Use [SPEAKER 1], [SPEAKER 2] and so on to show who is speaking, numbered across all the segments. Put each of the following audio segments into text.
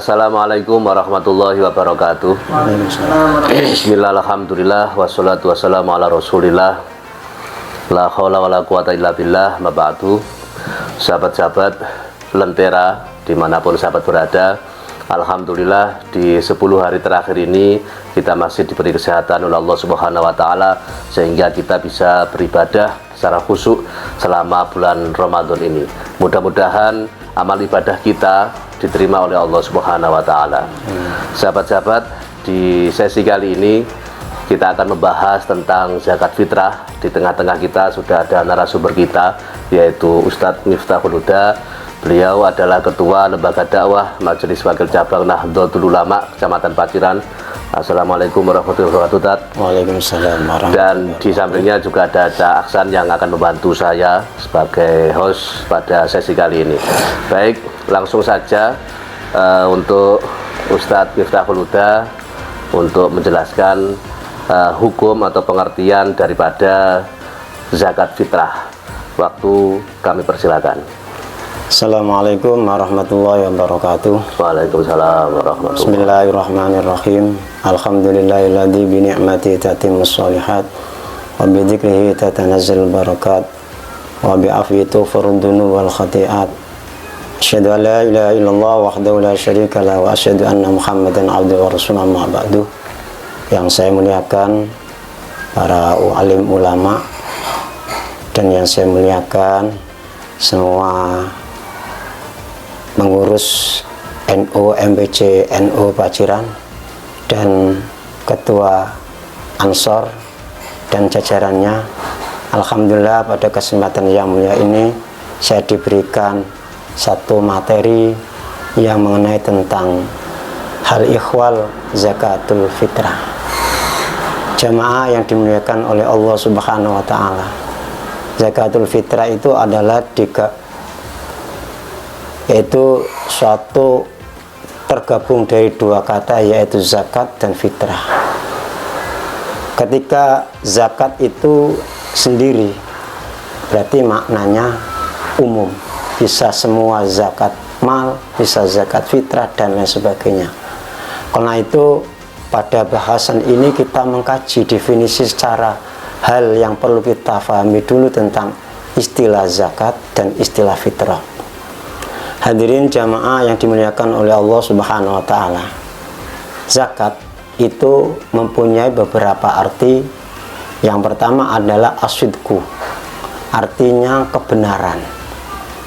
[SPEAKER 1] Assalamualaikum warahmatullahi wabarakatuh. Bismillah, alhamdulillah, wassalatu wassalamu ala rasulillah, la hawla wa la quwata illa billah, ma ba'du. Sahabat-sahabat Lentera dimanapun sahabat berada, alhamdulillah di 10 hari terakhir ini kita masih diberi kesehatan oleh Allah Subhanahu wa Ta'ala, sehingga kita bisa beribadah secara khusyuk selama bulan Ramadan ini. Mudah-mudahan amal ibadah kita diterima oleh Allah Subhanahu wa Ta'ala. Sahabat-sahabat, di sesi kali ini kita akan membahas tentang zakat fitrah. Di tengah-tengah kita sudah ada narasumber kita, yaitu Ustadz Miftahul Huda. Beliau adalah Ketua Lembaga Dakwah Majelis Wakil Cabang Nahdlatul Ulama Kecamatan Paciran. Assalamualaikum warahmatullahi wabarakatuh.
[SPEAKER 2] Waalaikumsalam warahmatullahi
[SPEAKER 1] Dan
[SPEAKER 2] wabarakatuh.
[SPEAKER 1] di sampingnya juga ada Cak Aksan yang akan membantu saya sebagai host pada sesi kali ini. Baik, langsung saja untuk Ustadz Miftahul Huda untuk menjelaskan hukum atau pengertian daripada zakat fitrah. Waktu kami persilakan.
[SPEAKER 2] Assalamualaikum warahmatullahi wabarakatuh.
[SPEAKER 1] Waalaikumsalam warahmatullahi wabarakatuh.
[SPEAKER 2] Bismillahirrahmanirrahim. Alhamdulillahilladzi bi ni'matihi tatimmus shalihat wa bi dzikrihi tatanazzalul barakat wa bi afwihi tughfarud dzunub wal khati'at. Asyhadu an la ilaha illallah wahdahu la syarika lahu wa asyhadu anna Muhammadan abduhu wa rasuluhu amma ba'du. Yang saya muliakan para alim ulama dan yang saya muliakan semua pengurus NU MPC NU Paciran dan Ketua Ansor dan jajarannya. Alhamdulillah pada kesempatan yang mulia ini saya diberikan satu materi yang mengenai tentang hal ikhwal zakatul fitrah. Jamaah yang dimuliakan oleh Allah Subhanahu wa Ta'ala, zakatul fitrah itu adalah yaitu suatu tergabung dari dua kata, yaitu zakat dan fitrah. Ketika zakat itu sendiri berarti maknanya umum, bisa semua zakat mal, bisa zakat fitrah dan lain sebagainya. Karena itu pada bahasan ini kita mengkaji definisi secara hal yang perlu kita pahami dulu tentang istilah zakat dan istilah fitrah. Hadirin jamaah yang dimuliakan oleh Allah Subhanahu wa Ta'ala, zakat itu mempunyai beberapa arti. Yang pertama adalah asyidku, artinya kebenaran.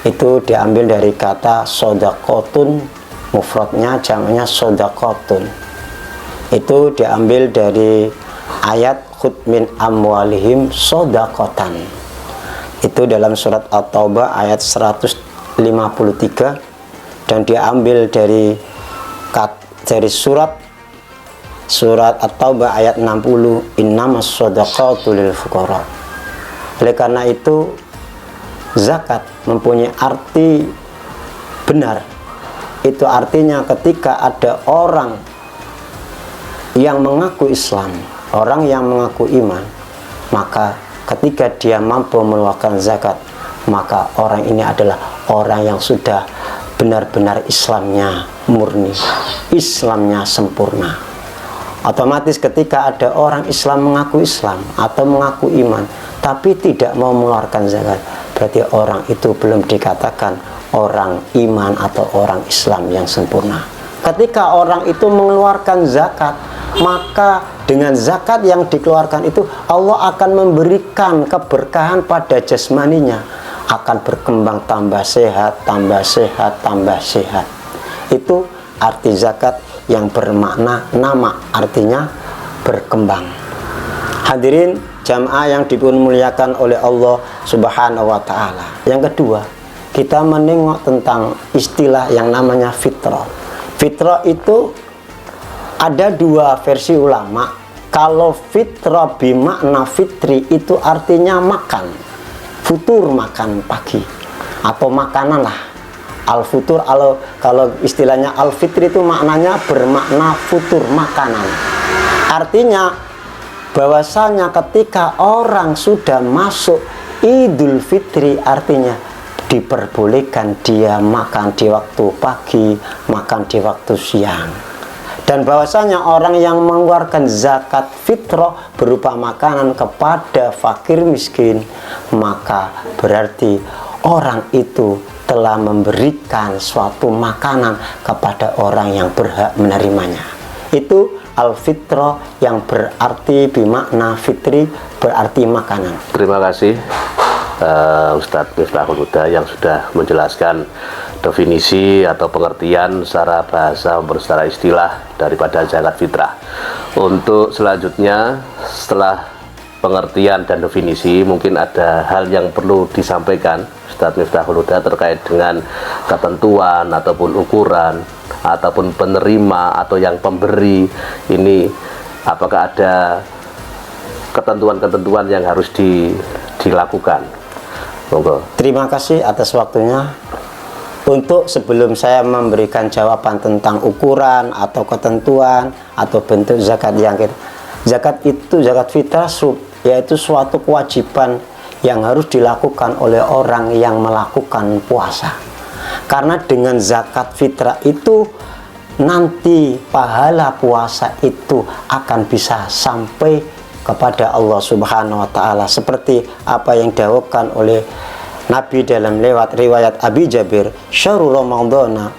[SPEAKER 2] Itu diambil dari kata sodakotun, mufradnya jamanya sodakotun. Itu diambil dari ayat khudh min amwalihim sodakotan. Itu dalam surat At-Taubah ayat 153, dan diambil dari surat At-Taubah ayat 60, innamas shadaqatu lil fuqara. Oleh karena itu zakat mempunyai arti benar. Itu artinya ketika ada orang yang mengaku Islam, orang yang mengaku iman, maka ketika dia mampu mengeluarkan zakat, maka orang ini adalah orang yang sudah benar-benar Islamnya murni, Islamnya sempurna. Otomatis ketika ada orang Islam mengaku Islam atau mengaku iman tapi tidak mau mengeluarkan zakat, berarti orang itu belum dikatakan orang iman atau orang Islam yang sempurna. Ketika orang itu mengeluarkan zakat, maka dengan zakat yang dikeluarkan itu Allah akan memberikan keberkahan pada jasmaninya, akan berkembang tambah sehat, tambah sehat, tambah sehat. Itu arti zakat yang bermakna nama, artinya berkembang. Hadirin jamaah yang dimuliakan oleh Allah Subhanahu wa Ta'ala. Yang kedua, kita menengok tentang istilah yang namanya fitrah. Fitrah itu ada dua versi ulama. Kalau fitrah bimakna fitri itu artinya makan, futur, makan pagi atau makanan lah. Al-futur, kalau istilahnya al-fitri itu maknanya bermakna futur, makanan. Artinya bahwasanya ketika orang sudah masuk Idul Fitri, artinya diperbolehkan dia makan di waktu pagi, makan di waktu siang. Dan bahwasanya orang yang mengeluarkan zakat fitrah berupa makanan kepada fakir miskin, maka berarti orang itu telah memberikan suatu makanan kepada orang yang berhak menerimanya. Itu al-fitrah yang berarti bimakna fitri, berarti makanan.
[SPEAKER 1] Terima kasih Ustadz Miftahul Huda yang sudah menjelaskan definisi atau pengertian secara bahasa maupun secara istilah daripada zakat fitrah. Untuk selanjutnya, setelah pengertian dan definisi, mungkin ada hal yang perlu disampaikan Ustadz Miftahul Huda terkait dengan ketentuan ataupun ukuran ataupun penerima atau yang pemberi ini, apakah ada ketentuan-ketentuan yang harus dilakukan? Monggo.
[SPEAKER 2] Terima kasih atas waktunya. Untuk sebelum saya memberikan jawaban tentang ukuran atau ketentuan atau bentuk zakat yang zakat itu, zakat fitrah yaitu suatu kewajiban yang harus dilakukan oleh orang yang melakukan puasa. Karena dengan zakat fitrah itu nanti pahala puasa itu akan bisa sampai kepada Allah Subhanahu wa taala, seperti apa yang didawuhkan oleh Nabi dalam lewat riwayat Abi Jabir, syahrul ramadhana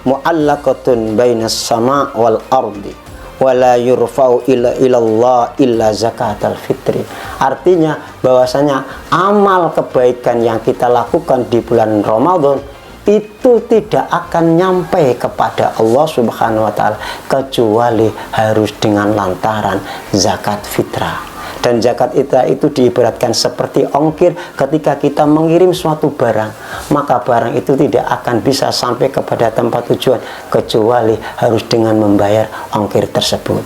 [SPEAKER 2] mu'allaqatun bainas sama' wal ardi wa la yurfa'u illa ilallah illa zakatal fitri. Artinya bahwasanya amal kebaikan yang kita lakukan di bulan Ramadan itu tidak akan nyampe kepada Allah Subhanahu wa taala kecuali harus dengan lantaran zakat fitrah. Dan zakat fitrah itu diibaratkan seperti ongkir. Ketika kita mengirim suatu barang, maka barang itu tidak akan bisa sampai kepada tempat tujuan kecuali harus dengan membayar ongkir tersebut.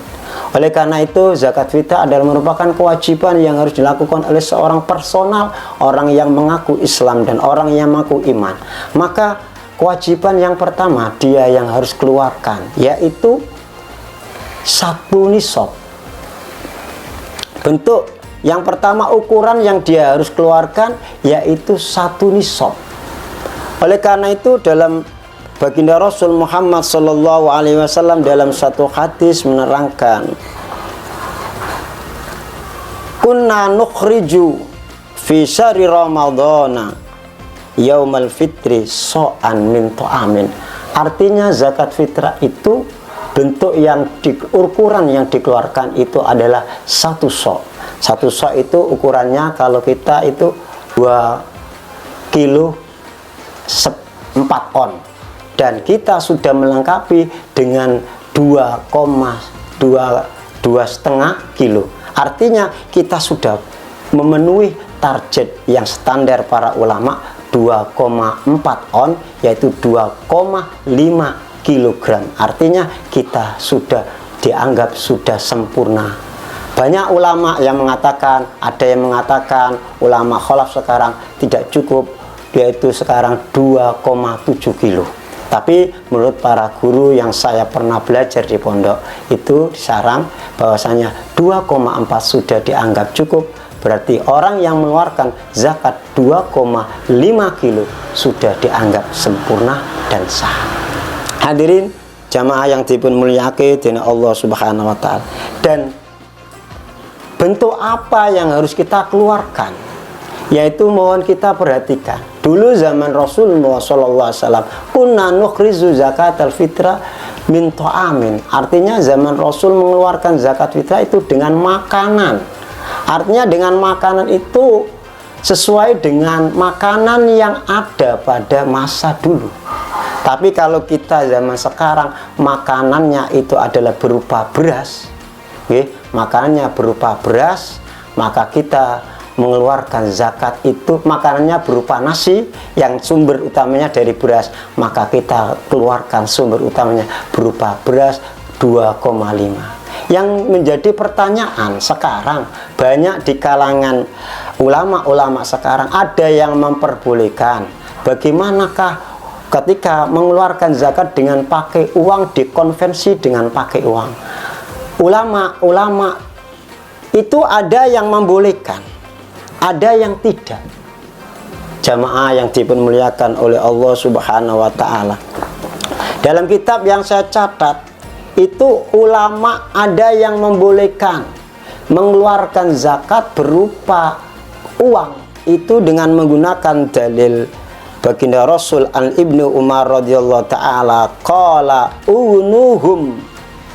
[SPEAKER 2] Oleh karena itu, zakat fitrah adalah merupakan kewajiban yang harus dilakukan oleh seorang personal, orang yang mengaku Islam dan orang yang mengaku iman. Maka kewajiban yang pertama dia yang harus keluarkan yaitu 1 nisab. Bentuk yang pertama, ukuran yang dia harus keluarkan yaitu 1 nisab. Oleh karena itu, dalam baginda Rasul Muhammad sallallahu alaihi wasallam dalam satu hadis menerangkan, kunna nukhriju fi syahri ramadhana yaumal fitri so'an min ta'amin. Artinya zakat fitrah itu bentuk yang ukuran yang dikeluarkan itu adalah 1 so'. 1 so' itu ukurannya kalau kita itu 2 kilo 4 on. Dan kita sudah melengkapi dengan 2,5 kilo. Artinya kita sudah memenuhi target yang standar para ulama 2,4 on, yaitu 2,5 kilogram. Artinya kita sudah dianggap sudah sempurna. Banyak ulama yang mengatakan, ada yang mengatakan ulama khalaf sekarang tidak cukup, yaitu sekarang 2,7 kilo. Tapi menurut para guru yang saya pernah belajar di pondok itu sarang bahwasanya 2,4 sudah dianggap cukup. Berarti orang yang mengeluarkan zakat 2,5 kilo sudah dianggap sempurna dan sah. Hadirin jamaah yang dimuliakan oleh Allah Subhanahu wa taala. Dan bentuk apa yang harus kita keluarkan? Yaitu mohon kita perhatikan. Dulu zaman Rasulullah SAW, kunna nukhrizu zakatal fitrah min ta'amin. Artinya zaman Rasul mengeluarkan zakat fitrah itu dengan makanan. Artinya dengan makanan itu sesuai dengan makanan yang ada pada masa dulu. Tapi kalau kita zaman sekarang makanannya itu adalah berupa beras, makanannya berupa beras, maka kita mengeluarkan zakat itu makanannya berupa nasi yang sumber utamanya dari beras, maka kita keluarkan sumber utamanya berupa beras 2,5. Yang menjadi pertanyaan sekarang banyak di kalangan ulama-ulama sekarang, ada yang memperbolehkan bagaimanakah ketika mengeluarkan zakat dengan pakai uang, dikonversi dengan pakai uang. Ulama-ulama itu ada yang membolehkan, ada yang tidak. jamaah yang dimuliakan oleh Allah Subhanahu wa taala. Dalam kitab yang saya catat itu ulama ada yang membolehkan mengeluarkan zakat berupa uang itu dengan menggunakan dalil baginda Rasul an Ibnu Umar radhiyallahu taala qala unuhum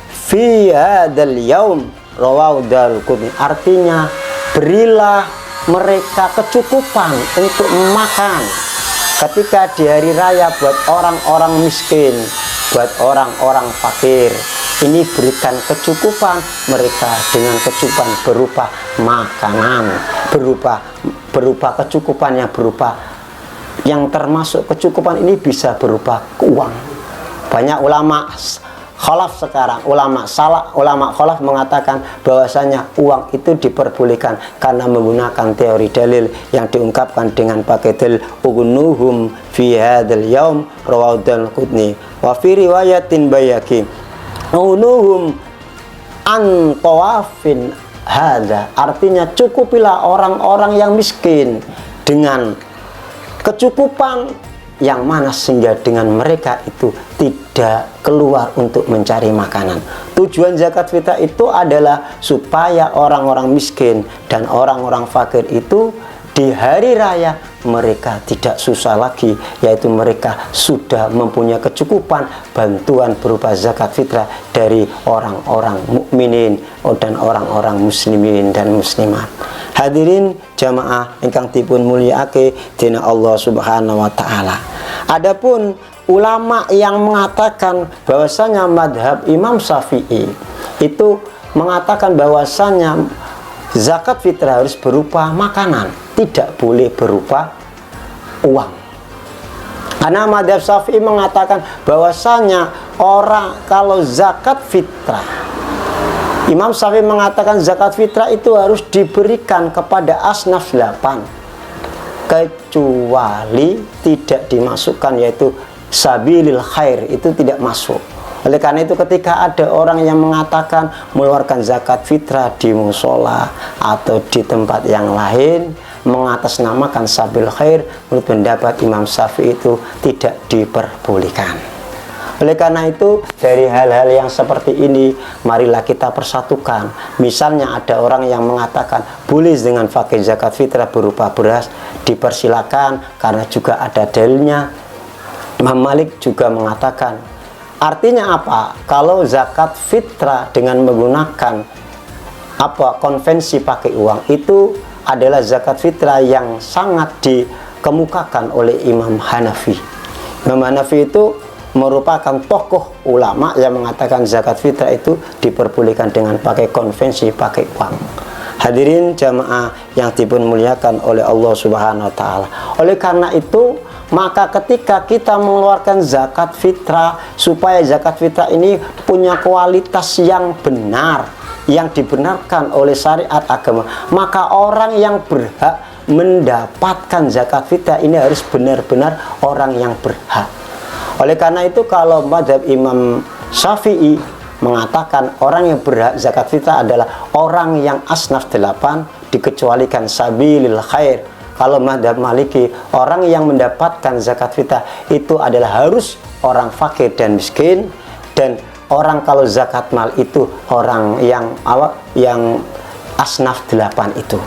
[SPEAKER 2] fi hadzal yaum rawahu Daraqutni. Artinya berilah mereka kecukupan untuk makan ketika di hari raya buat orang-orang miskin, buat orang-orang fakir. Ini berikan kecukupan mereka dengan kecukupan berupa makanan, berupa kecukupan yang termasuk kecukupan ini bisa berupa uang. Banyak ulama khalaf sekarang, ulama khalaf mengatakan bahwasanya uang itu diperbolehkan karena menggunakan teori dalil yang diungkapkan dengan pakai dalil ugunuhum fi hadzal yaum rawahu Daraqutni wa fi riwayatin Baihaqi ugunuhum an tawafin hadza. Artinya cukupilah orang-orang yang miskin dengan kecukupan yang mana sehingga dengan mereka itu tidak keluar untuk mencari makanan. Tujuan zakat fitrah itu adalah supaya orang-orang miskin dan orang-orang fakir itu di hari raya mereka tidak susah lagi, yaitu mereka sudah mempunyai kecukupan bantuan berupa zakat fitrah dari orang-orang mukminin dan orang-orang muslimin dan muslimat. Hadirin jamaah ingkang dipun mulyakake dening Allah Subhanahu wa taala. Adapun ulama yang mengatakan bahwasanya madhab Imam Syafi'i itu mengatakan bahwasanya zakat fitrah harus berupa makanan, tidak boleh berupa uang. Karena madhab Syafi'i mengatakan bahwasanya orang kalau zakat fitrah, Imam Syafi'i mengatakan zakat fitrah itu harus diberikan kepada asnaf 8 kecuali tidak dimasukkan, yaitu sabilil khair, itu tidak masuk. Oleh karena itu ketika ada orang yang mengatakan mengeluarkan zakat fitrah di musola atau di tempat yang lain mengatasnamakan sabil khair, menurut pendapat Imam Syafi'i itu tidak diperbolehkan. Oleh karena itu dari hal-hal yang seperti ini marilah kita persatukan. Misalnya ada orang yang mengatakan boleh dengan pakai zakat fitrah berupa beras, dipersilakan karena juga ada dalilnya. Imam Malik juga mengatakan, artinya apa? Kalau zakat fitrah dengan menggunakan konvensi pakai uang itu adalah zakat fitrah yang sangat dikemukakan oleh Imam Hanafi. Imam Hanafi itu merupakan tokoh ulama yang mengatakan zakat fitrah itu diperbolehkan dengan pakai konvensi pakai uang. Hadirin jamaah yang dimuliakan oleh Allah Subhanahu wa taala. Oleh karena itu maka ketika kita mengeluarkan zakat fitrah, supaya zakat fitrah ini punya kualitas yang benar, yang dibenarkan oleh syariat agama, maka orang yang berhak mendapatkan zakat fitrah ini harus benar-benar orang yang berhak. Oleh karena itu kalau mazhab Imam Syafi'i mengatakan orang yang berhak zakat fitrah adalah orang yang asnaf 8 dikecualikan sabilil khair. Kalau mazhab Maliki, orang yang mendapatkan zakat fitrah itu adalah harus orang fakir dan miskin, dan orang kalau zakat mal itu orang yang asnaf 8 itu.